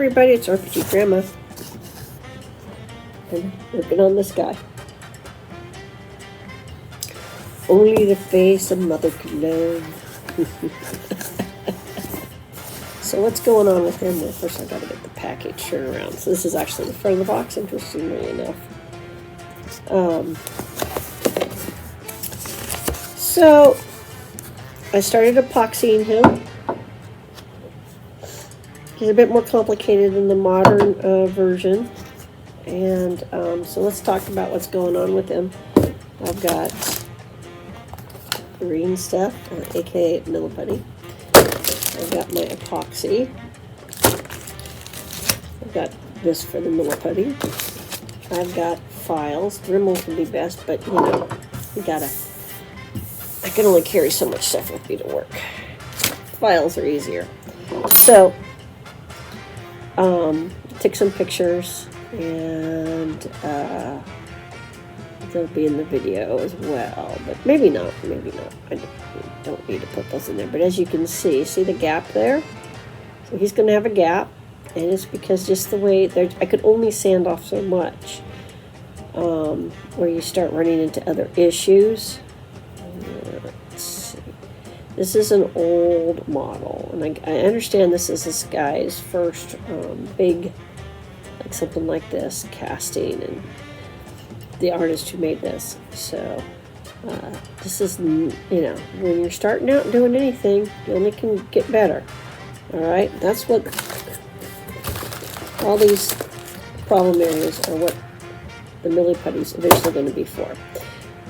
everybody, it's RPG Grandma. And working on this guy. Only the face a mother could love. So what's going on with him? Well, first I gotta get the package turned around. So this is actually the front of the box, interestingly enough. So I started epoxying him. He's a bit more complicated than the modern version. And so let's talk about what's going on with him. I've got green stuff, aka Milliputty. I've got my epoxy. I've got this for the Milliputty. I've got files. Dremel can be best, but you know, I can only carry so much stuff with me to work. Files are easier. So, took some pictures, and they'll be in the video as well, but maybe not. I don't need to put those in there, but as you can see the gap there? So he's going to have a gap, and it's because just the way I could only sand off so much, where you start running into other issues. Let's see. This is an old model, and I understand this is this guy's first big, like something like this, casting, and the artist who made this. So this is, you know, when you're starting out doing anything, you only can get better. All right, that's what all these problem areas are, what the Milliputty's eventually going to be for.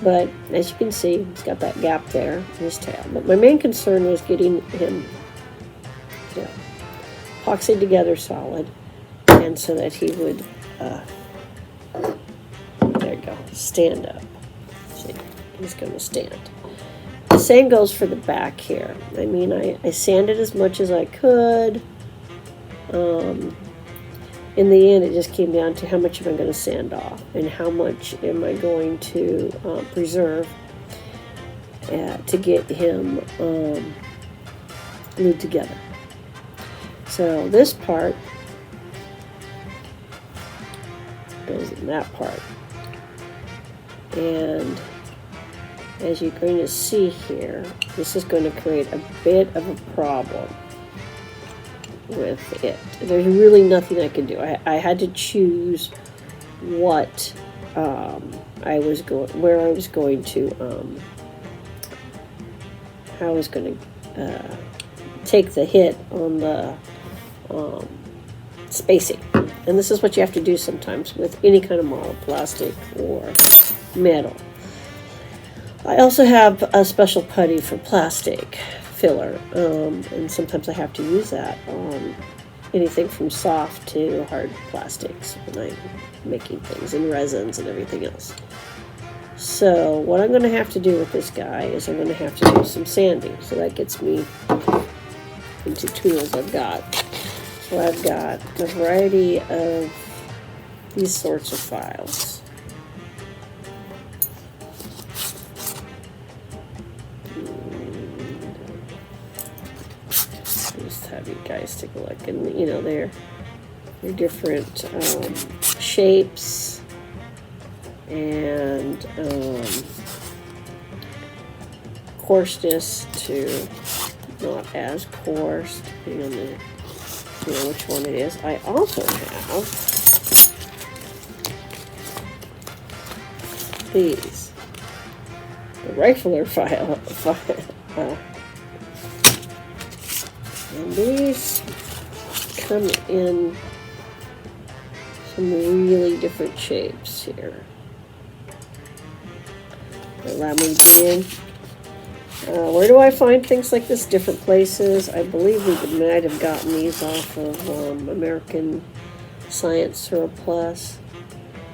But as you can see, he's got that gap there in his tail. But my main concern was getting him, you know, epoxied together solid, and so that he would, there you go, stand up. See, he's going to stand. The same goes for the back here. I mean, I sanded as much as I could. In the end, it just came down to how much am I going to sand off and how much am I going to preserve to get him glued together. So this part goes in that part. And as you're going to see here, this is going to create a bit of a problem with it. There's really nothing I can do. I had to choose what where I was going to, how I was going to take the hit on the spacing. And this is what you have to do sometimes with any kind of model, plastic or metal. I also have a special putty for plastic filler, and sometimes I have to use that on anything from soft to hard plastics when I'm making things, and resins and everything else. So what I'm going to have to do with this guy is I'm going to have to do some sanding. So that gets me into tools I've got. So I've got a variety of these sorts of files. Have you guys take a look, and you know, they're different shapes and coarseness to not as coarse, depending on the, you know, which one it is. I also have these, the rifler file. And these come in some really different shapes here. Allow me to be in. Where do I find things like this? Different places. I believe we might have gotten these off of American Science Surplus,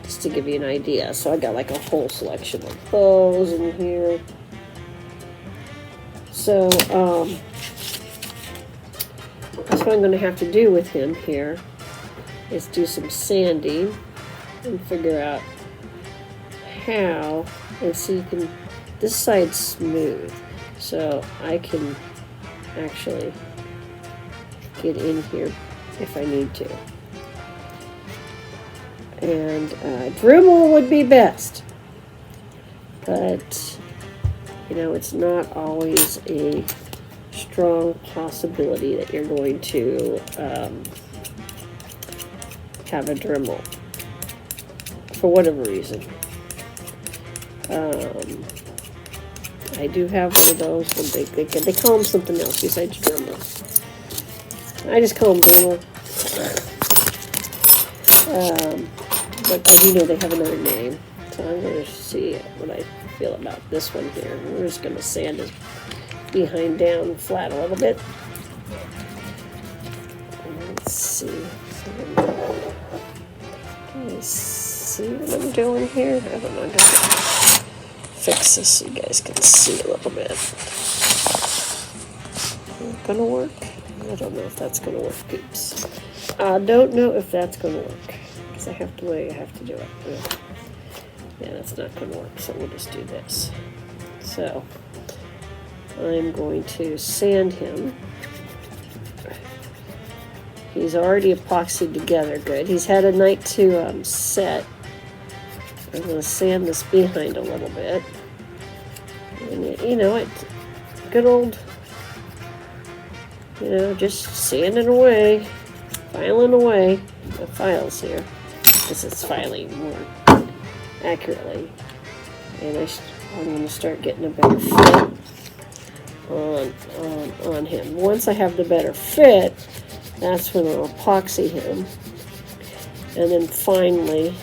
just to give you an idea. So I got like a whole selection of those in here. So, that's what I'm going to have to do with him here, is do some sanding and figure out how, and so you can, this side's smooth, so I can actually get in here if I need to. And Dremel would be best. But, you know, it's not always a strong possibility that you're going to have a Dremel for whatever reason. I do have one of those. They call them something else besides Dremel. I just call them Dremel. But I do know they have another name. So I'm going to see what I feel about this one here. We're just going to sand his behind down flat a little bit. Let's see. Can you see what I'm doing here? I don't know. I'm going to fix this so you guys can see a little bit. Gonna work? I don't know if that's gonna work, peeps. I don't know if that's gonna work because I have to do it. Yeah, that's not gonna work. So we'll just do this. So I'm going to sand him. He's already epoxied together good. He's had a night to set. I'm going to sand this behind a little bit. And you know, it's good old, you know, just sanding away, filing away the files here. Because it's filing more accurately. And I'm going to start getting a better fit on him. Once I have the better fit, that's when I'll epoxy him. And then finally,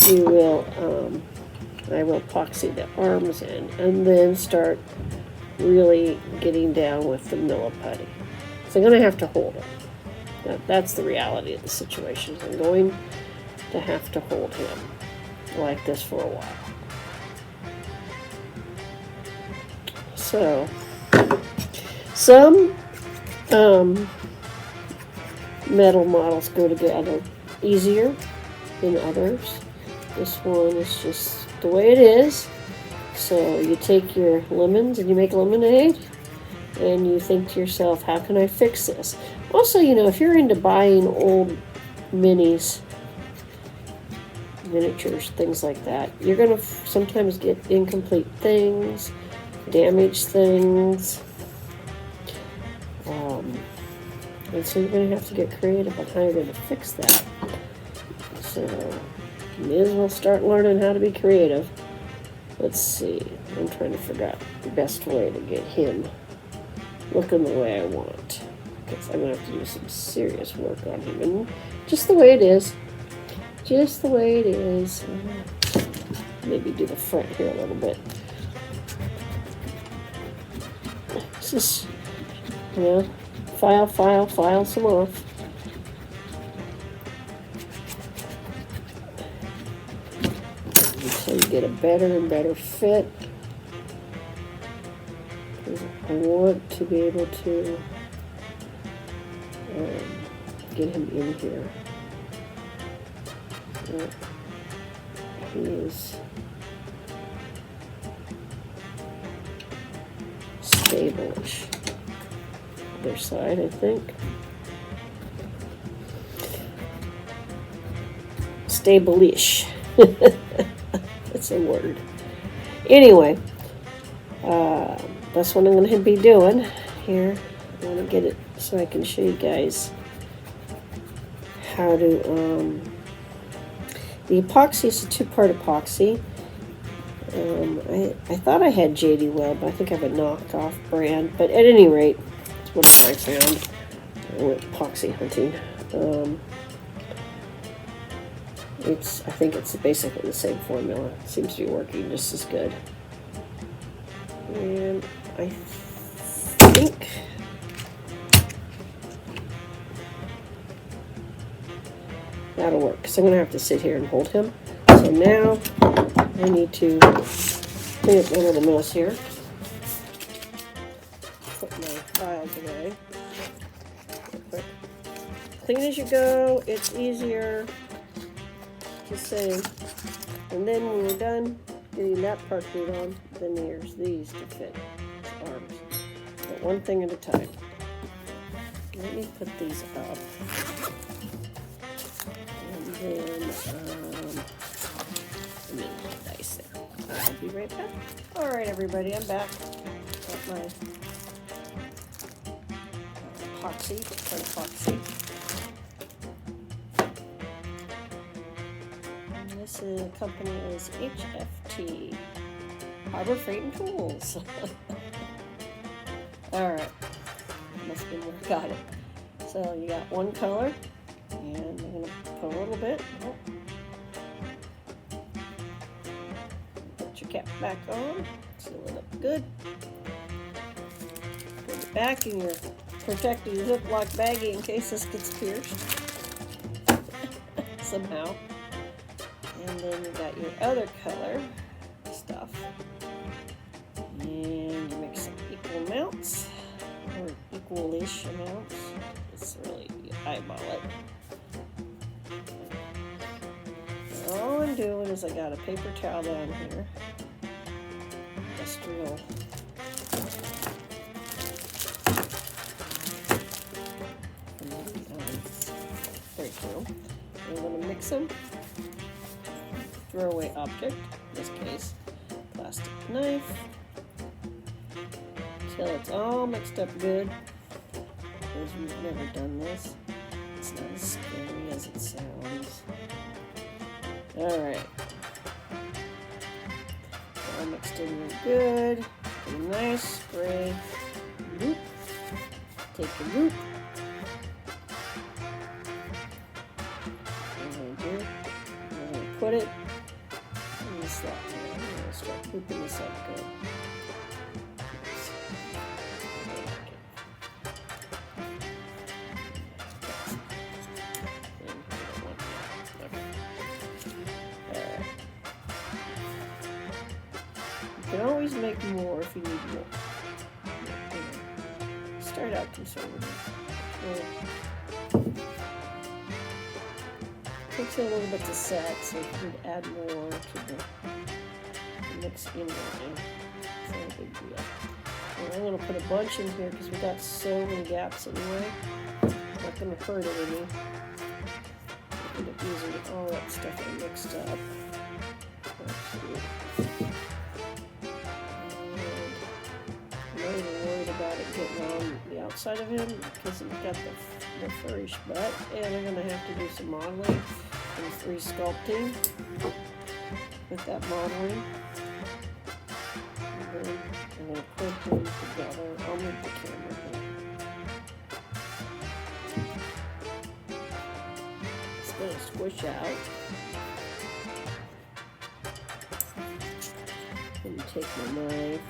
I will epoxy the arms in, and then start really getting down with the milliputty. So I'm going to have to hold him. That's the reality of the situation. I'm going to have to hold him like this for a while. So, some metal models go together easier than others. This one is just the way it is. So you take your lemons and you make lemonade, and you think to yourself, how can I fix this? Also, you know, if you're into buying old minis, miniatures, things like that, you're going to sometimes get incomplete things, damaged things, and so you're going to have to get creative on how you're going to fix that. So you may as well start learning how to be creative. Let's see, I'm trying to figure out the best way to get him looking the way I want, because I'm going to have to do some serious work on him, and just the way it is. Just the way it is. Maybe do the front here a little bit. It's just, you know, file some off. Until you get a better and better fit. I want to be able to get him in here. He is stable-ish. Other side, I think. Stable-ish. That's a word. Anyway, that's what I'm going to be doing here. I want to get it so I can show you guys how to... the epoxy is a two-part epoxy. I thought I had JD Weld, but I think I have a knockoff brand. But at any rate, it's whatever I found. I went epoxy hunting. I think it's basically the same formula. It seems to be working just as good. And I think that'll work, because I'm going to have to sit here and hold him. So now I need to clean up my little mess here. Put my files away. Real quick. Clean as you go. It's easier. Just saying. And then when we're done getting that part glued on, then there's these to fit arms. But one thing at a time. let me put these up. And then, let me dice there. I'll be right back. All right, everybody, I'm back. Got my epoxy, epoxy. And this company is HFT, Harbor Freight and Tools. All right, must be where I got it. So you got one color, and I'm gonna put a little bit. Oh. Put your cap back on, seal it up good. Put it back in your protective Ziploc baggie in case this gets pierced somehow. And then you got your other color stuff, and you mix some equal amounts, or equal-ish amounts. It's really, eyeball it. All I'm doing is I got a paper towel down here, industrial. Breakthrough. I'm going to mix them. Throwaway object, in this case, plastic knife, until it's all mixed up good. Because we've never done this. It's not as scary as it sounds. Alright. All mixed in real good. Get a nice spray. Loop. Take a loop. I'm going to put it in the slot here. I'm going to start looping this up good. You can always make more if you need more. Start out conservative. Takes a little bit to set, so you can add more to the mix in there. It's not a big deal. And I'm going to put a bunch in here because we got so many gaps anyway. Not going to hurt it any. I end up using all that stuff I mixed up. I'm not even worried about it getting on the outside of him because he's got the furry butt, and I'm going to have to do some modeling and re-sculpting with that modeling. And then I'm going to put him together. I'll move the camera here. It's going to squish out. And take my knife.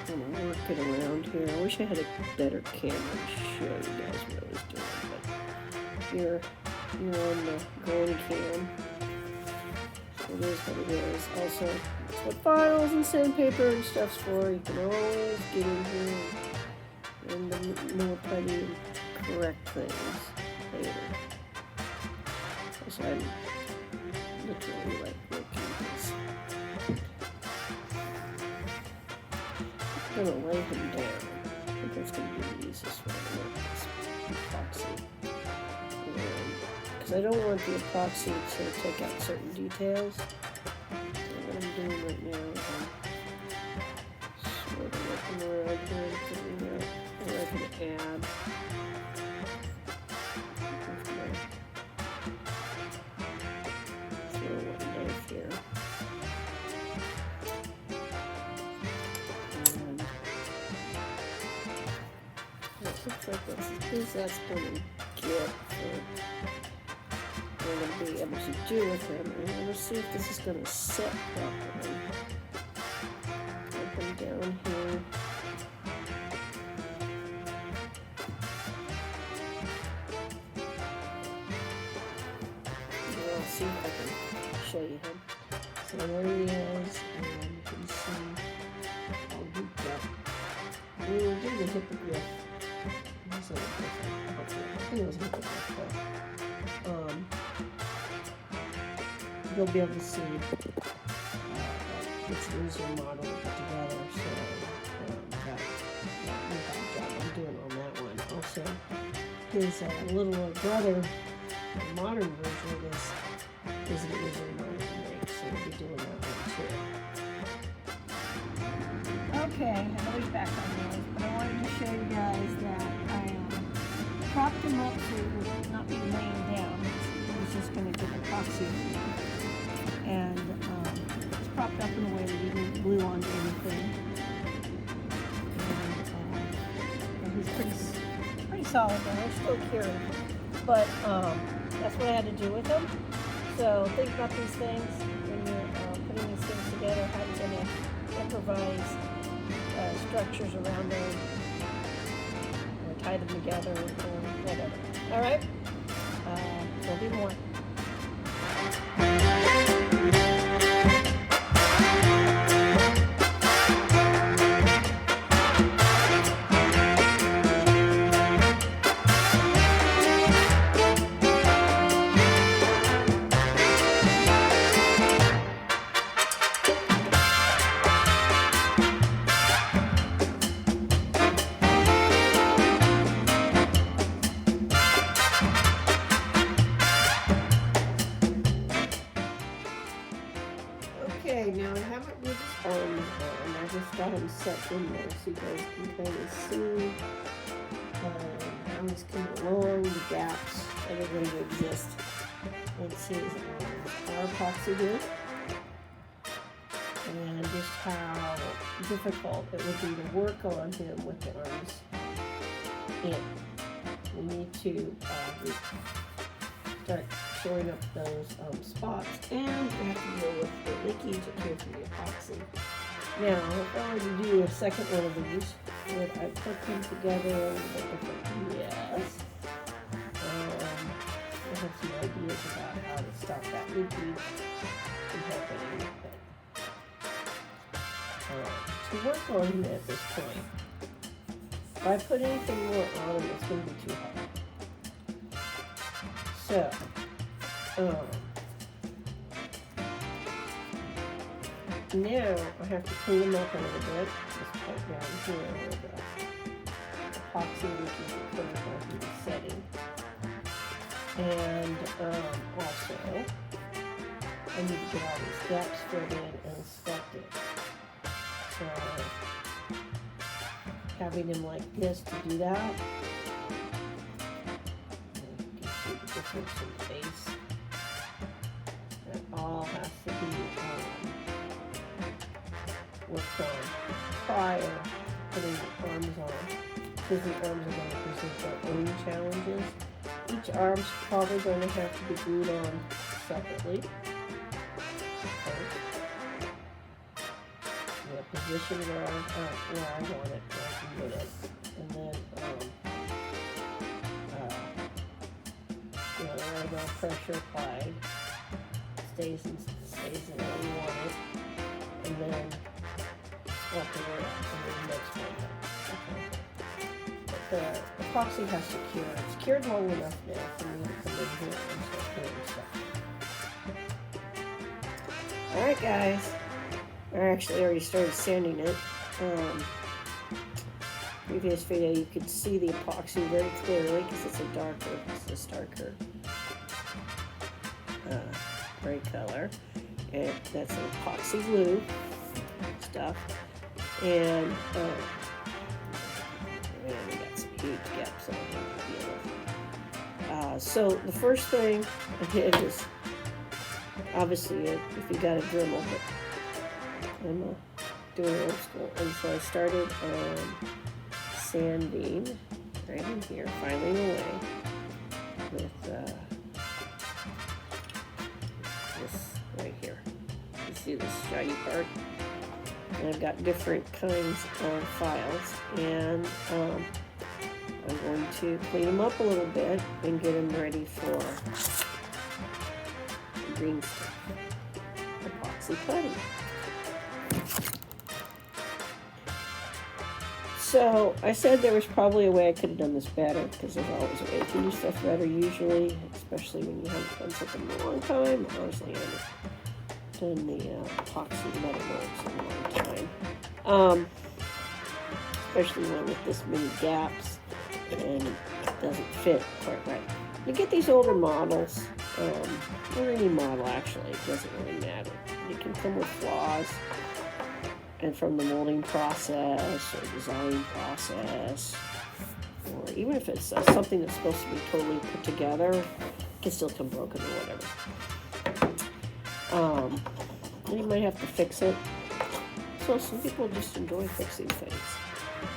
I'm going to work it around here. I wish I had a better camera to show you guys what I was doing, but you're on the Granny Cam. So it is what it is. Also, that's what files and sandpaper and stuff's for. You can always get in here and more petty and correct things later. So I'm literally like working this. I'm going to lay him down. I think that's going to be the easiest way to work this epoxy. Because I don't want the epoxy to take out certain details. So what I'm doing right now is I'm sort of looking around here and figuring out where I can add. Throw one knife here. Looks like that's as good as that's going to get for what I'm going to be able to do with him. And I'm going to see if this is going to set properly. Put him down here. And I'll see if I can show you him. So there he is, and you can see how looped up. We will do the hippogriff. I think it was a hippogriff, but you'll be able to see it's an easier model to put together. So that job I'm doing on that one. his littler brother, the modern version of this, isn't easily mine to make, so we'll be doing that one too. Okay, I'm always back on those, but I wanted to show you guys that I propped him up so he would not be laying down. He was just going to get epoxy. And it's propped up in a way that he didn't glue onto anything. And he's pretty solid there. They're still cured. But that's what I had to do with him. So think about these things when you're putting these things together, how you're going to improvise structures around them, or tie them together, or whatever. All right? There'll be more. Okay, now I haven't moved his arms on. I just got him set in there so you guys can kind of see how he's coming along, the gaps that are going to exist. Let's see our epoxy here, and just how difficult it would be to work on him with the arms in. We need to start showing up those spots, and we have to deal with the leakage that came from the epoxy. Now, if I were to do a second one of these, would I put them together a little bit different? Yes. I have some ideas about how to stop that leakage and help it a little bit. To work on him at this point, if I put anything more on him, it's going to be too hard. So, now I have to clean them up a little bit. Just put down here where the epoxy leakage occurs while he was setting. And also, I need to get all these gaps filled in and inspected. So, having him like this to do that. Difference in the base. That all has to be worked on prior to putting the arms on, because the arms are going to present their own challenges. Each arm's probably going to have to be glued on separately. The position where I want it, where I can get it, and then right now pressure applied, stays in where you want it, and then sculpting it up, and then the next one. Okay. But the epoxy has to cure. It's cured long enough now for me to come in here and start doing stuff. Alright guys, I actually already started sanding it. Previous video you could see the epoxy very clearly because it's this darker gray color, and that's an epoxy glue stuff, and man, we got some huge gaps on here to deal with. So the first thing I did is, obviously if you got a Dremel, but I'm doing it old school, and so I started sanding right in here, filing away with this right here. You see this shiny part? And I've got different kinds of files, and I'm going to clean them up a little bit and get them ready for the green stuff, epoxy putty. So I said there was probably a way I could have done this better, because there's always a way to do stuff better usually, especially when you haven't done something in a long time. Honestly, I haven't done the epoxy metal molds in a long time. Especially one with this many gaps and doesn't fit quite right. You get these older models, or any model actually, it doesn't really matter. It can come with flaws, and from the molding process or design process, or even if it's something that's supposed to be totally put together, it can still come broken or whatever. And you might have to fix it. So some people just enjoy fixing things.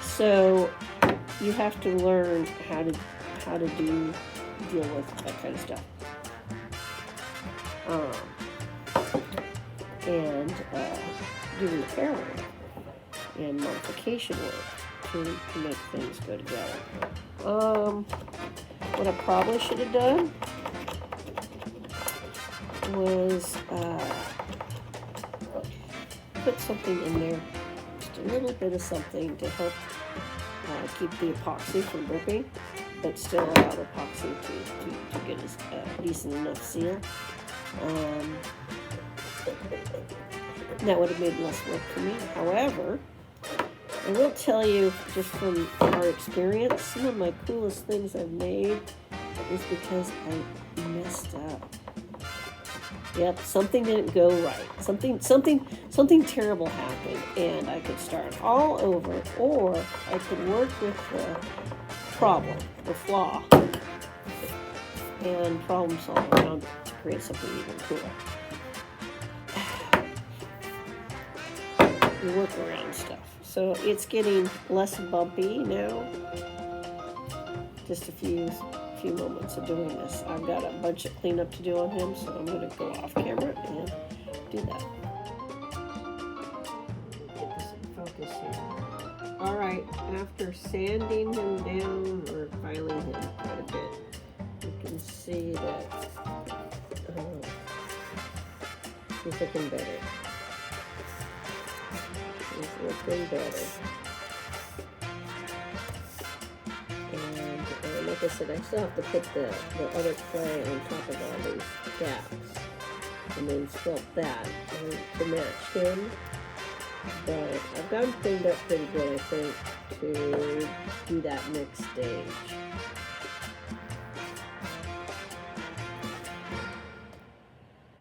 So you have to learn how to deal with that kind of stuff. And do repair work and modification work to make things go together. What I probably should have done was put something in there, just a little bit of something to help keep the epoxy from dripping, but still allow the epoxy to get a decent enough seal. That would have made less work for me. However, I will tell you, just from our experience, some of my coolest things I've made is because I messed up. Yep, something didn't go right. Something terrible happened, and I could start all over, or I could work with the problem, the flaw, and problem solve around it to create something even cooler. You work around stuff. So it's getting less bumpy now. Just a few moments of doing this. I've got a bunch of cleanup to do on him, so I'm going to go off camera and do that. Get this in focus here. All right, after sanding him down or filing him quite a bit, you can see that he's looking better. He's looking better. And like I said, I still have to put the other clay on top of all these gaps and then sculpt that to match him. But I've got him cleaned up pretty good, I think, to do that next stage.